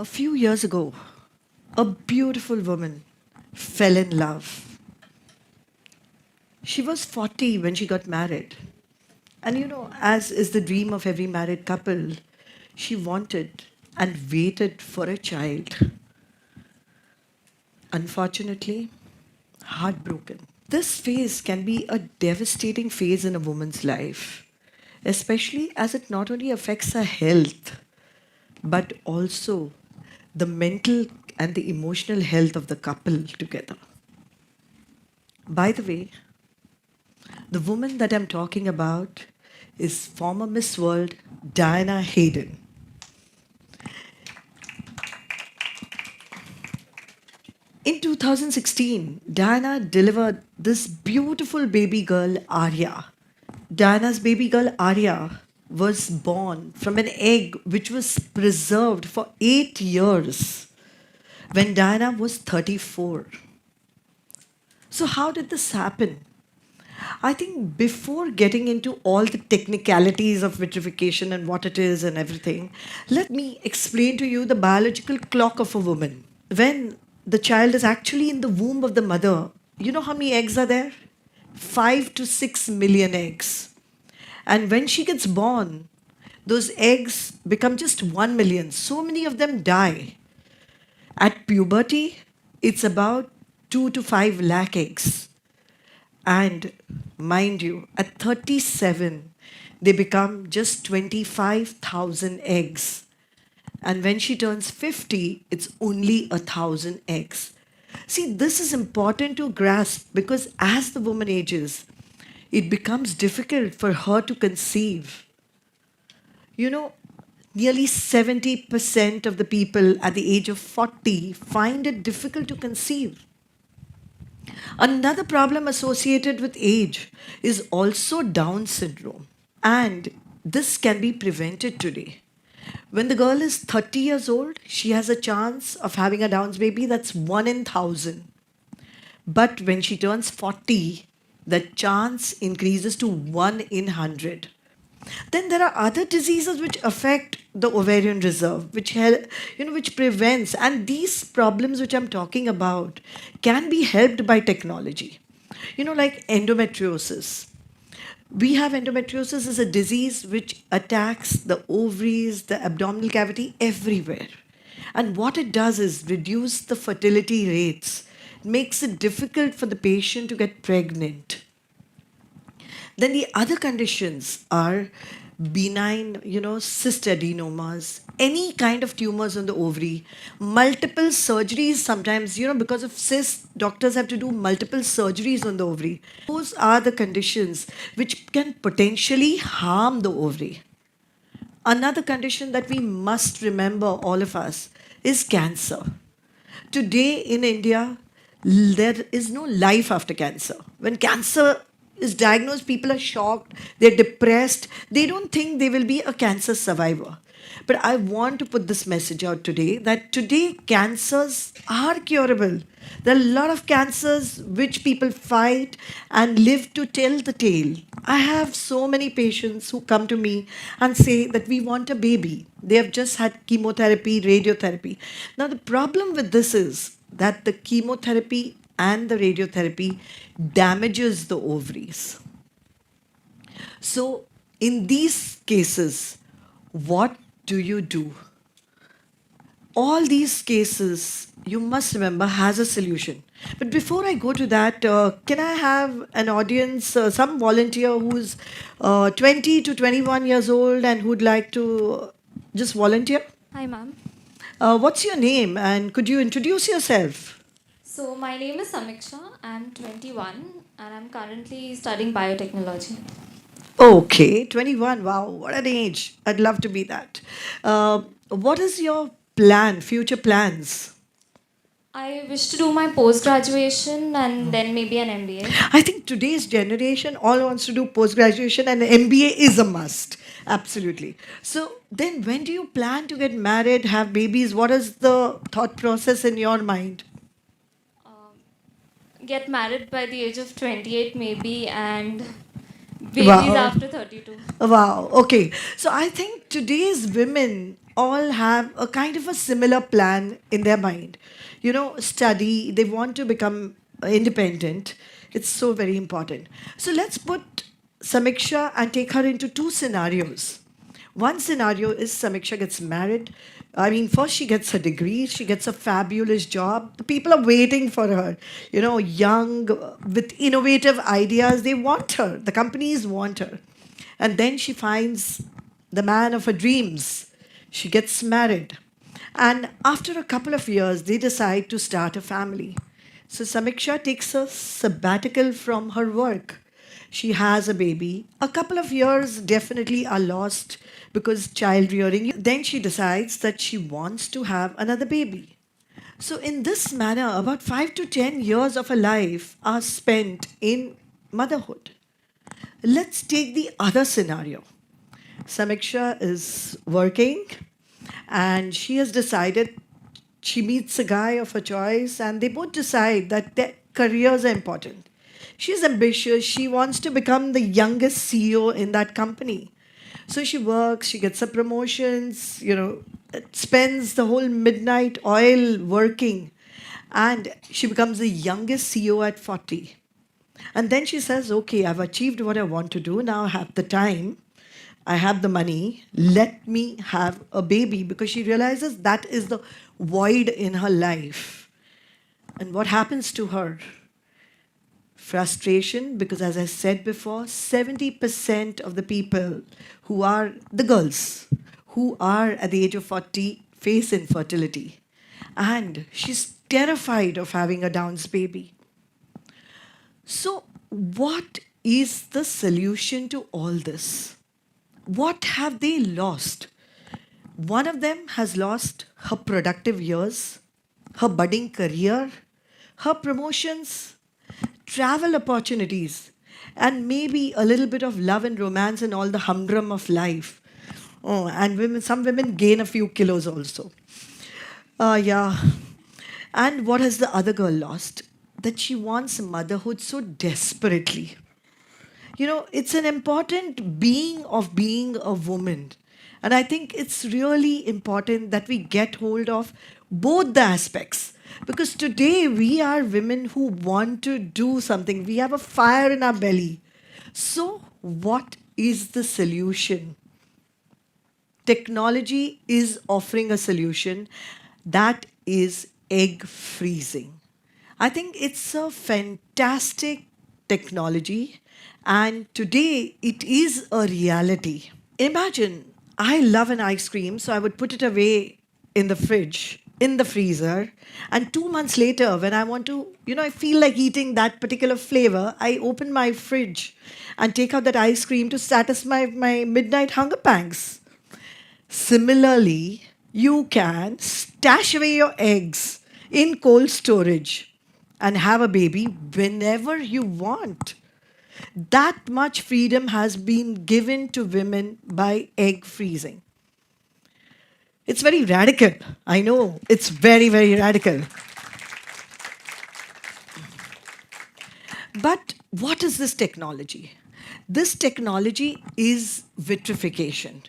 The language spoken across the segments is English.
A few years ago, a beautiful woman fell in love. She was 40 when she got married. And as is the dream of every married couple, she wanted and waited for a child. Unfortunately, heartbroken. This phase can be a devastating phase in a woman's life, especially as it not only affects her health, but also the mental and the emotional health of the couple together. By the way, the woman that I'm talking about is former Miss World Diana Hayden. In 2016, Diana delivered this beautiful baby girl, Arya. Diana's baby girl, Arya, was born from an egg which was preserved for 8 years when Diana was 34. So, how did this happen? I think before getting into all the technicalities of vitrification and what it is and everything, let me explain to you the biological clock of a woman. When the child is actually in the womb of the mother, you know how many eggs are there? 5 to 6 million eggs. And when she gets born, those eggs become just 1 million. So many of them die. At puberty, it's about 2 to 5 lakh eggs. And mind you, at 37, they become just 25,000 eggs. And when she turns 50, it's only 1,000 eggs. See, this is important to grasp because as the woman ages, it becomes difficult for her to conceive. You know, nearly 70% of the people at the age of 40 find it difficult to conceive. Another problem associated with age is also Down syndrome. And this can be prevented today. When the girl is 30 years old, she has a chance of having a Down's baby that's 1 in 1,000. But when she turns 40, the chance increases to 1 in 100. Then there are other diseases which affect the ovarian reserve, which prevents, and these problems which I'm talking about can be helped by technology. Like endometriosis. We have endometriosis as a disease which attacks the ovaries, the abdominal cavity, everywhere. And what it does is reduce the fertility rates, makes it difficult for the patient to get pregnant. Then the other conditions are benign, cyst adenomas, any kind of tumors on the ovary, multiple surgeries sometimes, because of cysts, doctors have to do multiple surgeries on the ovary. Those are the conditions which can potentially harm the ovary. Another condition that we must remember, all of us, is cancer. Today in India, there is no life after cancer. When cancer is diagnosed, people are shocked, they're depressed, they don't think they will be a cancer survivor. But I want to put this message out today that today cancers are curable. There are a lot of cancers which people fight and live to tell the tale. I have so many patients who come to me and say that we want a baby. They have just had chemotherapy, radiotherapy. Now, the problem with this is that the chemotherapy and the radiotherapy damages the ovaries. So, in these cases, what do you do? All these cases, you must remember, has a solution. But before I go to that, can I have an audience, some volunteer who's 20 to 21 years old and who'd like to just volunteer? Hi, ma'am. What's your name and could you introduce yourself? So, my name is Samiksha. I'm 21 and I'm currently studying biotechnology. Okay, 21. Wow, what an age. I'd love to be that. What is your plan, future plans? I wish to do my post graduation and then maybe an MBA. I think today's generation all wants to do post graduation and MBA is a must. Absolutely. So then when do you plan to get married, have babies? What is the thought process in your mind? Get married by the age of 28, maybe, and Babies Wow. after 32. Wow. Okay. So I think today's women all have a kind of a similar plan in their mind. Study, they want to become independent. It's so very important. So let's put Samiksha and take her into two scenarios. One scenario is Samiksha gets married. I mean, first she gets her degree, she gets a fabulous job. The people are waiting for her, young, with innovative ideas. They want her, the companies want her. And then she finds the man of her dreams. She gets married. And after a couple of years, they decide to start a family. So Samiksha takes a sabbatical from her work. She has a baby. A couple of years definitely are lost because child rearing. Then she decides that she wants to have another baby. So, in this manner, about 5 to 10 years of her life are spent in motherhood. Let's take the other scenario. Samiksha is working and she has decided, she meets a guy of her choice and they both decide that their careers are important. She's ambitious, she wants to become the youngest CEO in that company. So she works, she gets her promotions, spends the whole midnight oil working, and she becomes the youngest CEO at 40. And then she says, okay, I've achieved what I want to do. Now I have the time. I have the money. Let me have a baby, because she realizes that is the void in her life. And what happens to her? Frustration, because as I said before, 70% of the people who are the girls who are at the age of 40 face infertility. And she's terrified of having a Down's baby. So, what is the solution to all this? What have they lost? One of them has lost her productive years, her budding career, her promotions, travel opportunities, and maybe a little bit of love and romance and all the humdrum of life. Oh, and some women gain a few kilos also. Yeah. And what has the other girl lost? That she wants motherhood so desperately. It's an important being a woman. And I think it's really important that we get hold of both the aspects. Because today we are women who want to do something. We have a fire in our belly. So, what is the solution? Technology is offering a solution, that is egg freezing. I think it's a fantastic technology, and today it is a reality. Imagine, I love an ice cream, so I would put it away in the fridge, in the freezer, and 2 months later, when I want to, I feel like eating that particular flavor, I open my fridge and take out that ice cream to satisfy my midnight hunger pangs. Similarly, you can stash away your eggs in cold storage and have a baby whenever you want. That much freedom has been given to women by egg freezing. It's very radical. I know, it's very, very radical. But what is this technology? This technology is vitrification.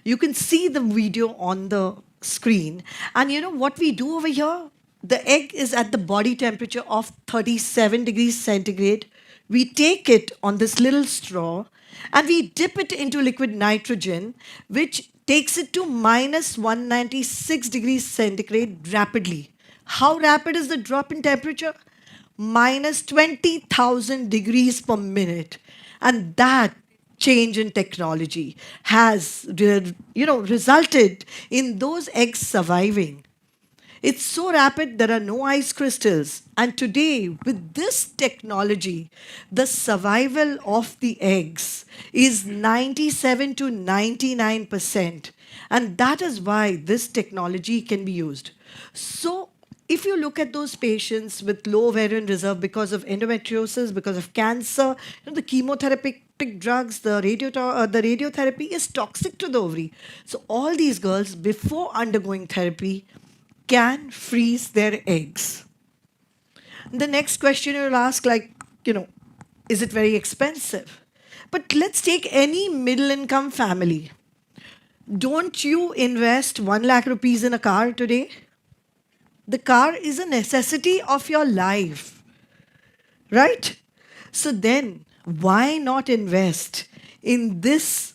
You can see the video on the screen. And you know what we do over here? The egg is at the body temperature of 37 degrees centigrade. We take it on this little straw and we dip it into liquid nitrogen, which takes it to minus 196 degrees centigrade rapidly. How rapid is the drop in temperature? Minus 20,000 degrees per minute. And that change in technology has resulted in those eggs surviving. It's so rapid, there are no ice crystals. And today, with this technology, the survival of the eggs is 97 to 99%. And that is why this technology can be used. So, if you look at those patients with low ovarian reserve because of endometriosis, because of cancer, the chemotherapeutic drugs, the radiotherapy is toxic to the ovary. So all these girls, before undergoing therapy, can freeze their eggs. The next question you'll ask, is it very expensive? But let's take any middle income family. Don't you invest 1 lakh rupees in a car today? The car is a necessity of your life, right? So then, why not invest in this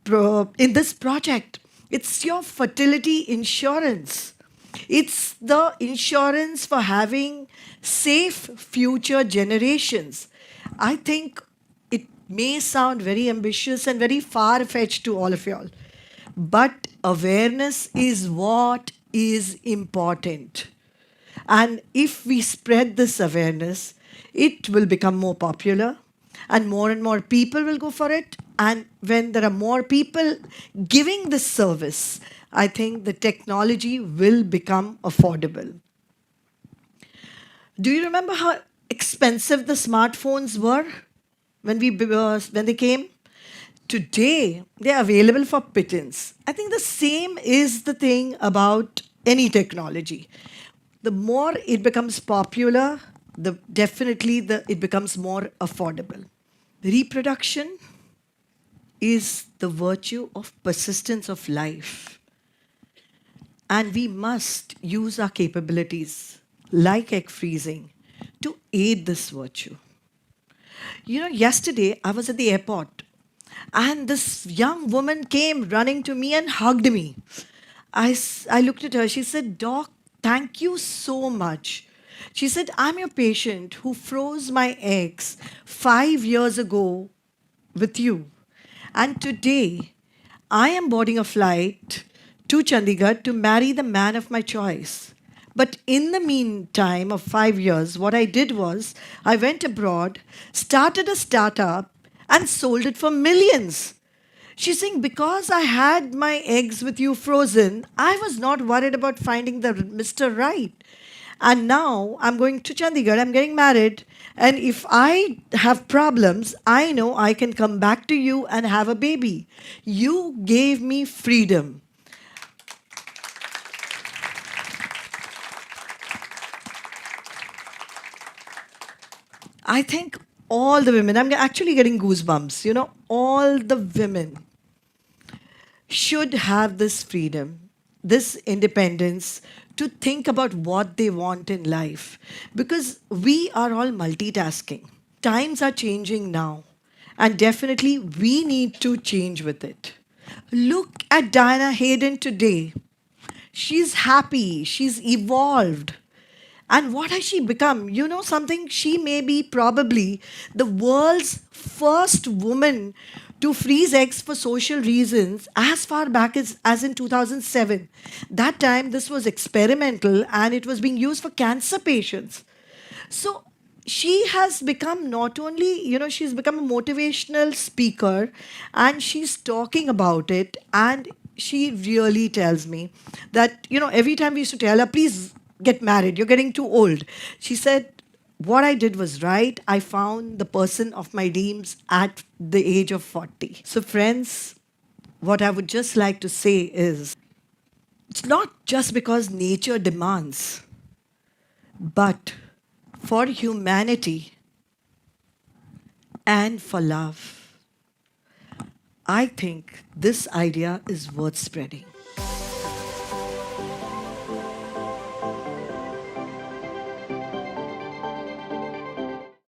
project? It's your fertility insurance. It's the insurance for having safe future generations. I think it may sound very ambitious and very far fetched to all of y'all, but awareness is what is important. And if we spread this awareness, it will become more popular and more people will go for it. And when there are more people giving this service, I think the technology will become affordable. Do you remember how expensive the smartphones were when they came? Today, they're available for pittance. I think the same is the thing about any technology. The more it becomes popular, it becomes more affordable. Reproduction is the virtue of persistence of life. And we must use our capabilities, like egg freezing, to aid this virtue. You know, yesterday I was at the airport and this young woman came running to me and hugged me. I looked at her. She said, Doc, thank you so much. She said, I'm your patient who froze my eggs 5 years ago with you. And today, I am boarding a flight to Chandigarh to marry the man of my choice. But in the meantime of 5 years, what I did was I went abroad, started a startup, and sold it for millions. She's saying, because I had my eggs with you frozen, I was not worried about finding the Mr. Right. And now I'm going to Chandigarh, I'm getting married. And if I have problems, I know I can come back to you and have a baby. You gave me freedom. I think all the women, I'm actually getting goosebumps, all the women should have this freedom, this independence to think about what they want in life. Because we are all multitasking. Times are changing now. And definitely we need to change with it. Look at Diana Hayden today. She's happy, she's evolved. And what has she become? You know something? She may be probably the world's first woman to freeze eggs for social reasons as far back as in 2007. That time, this was experimental and it was being used for cancer patients. So she has become not only, she's become a motivational speaker and she's talking about it. And she really tells me that, every time we used to tell her, please get married, you're getting too old. She said, what I did was right. I found the person of my dreams at the age of 40. So, friends, what I would just like to say is it's not just because nature demands, but for humanity and for love. I think this idea is worth spreading.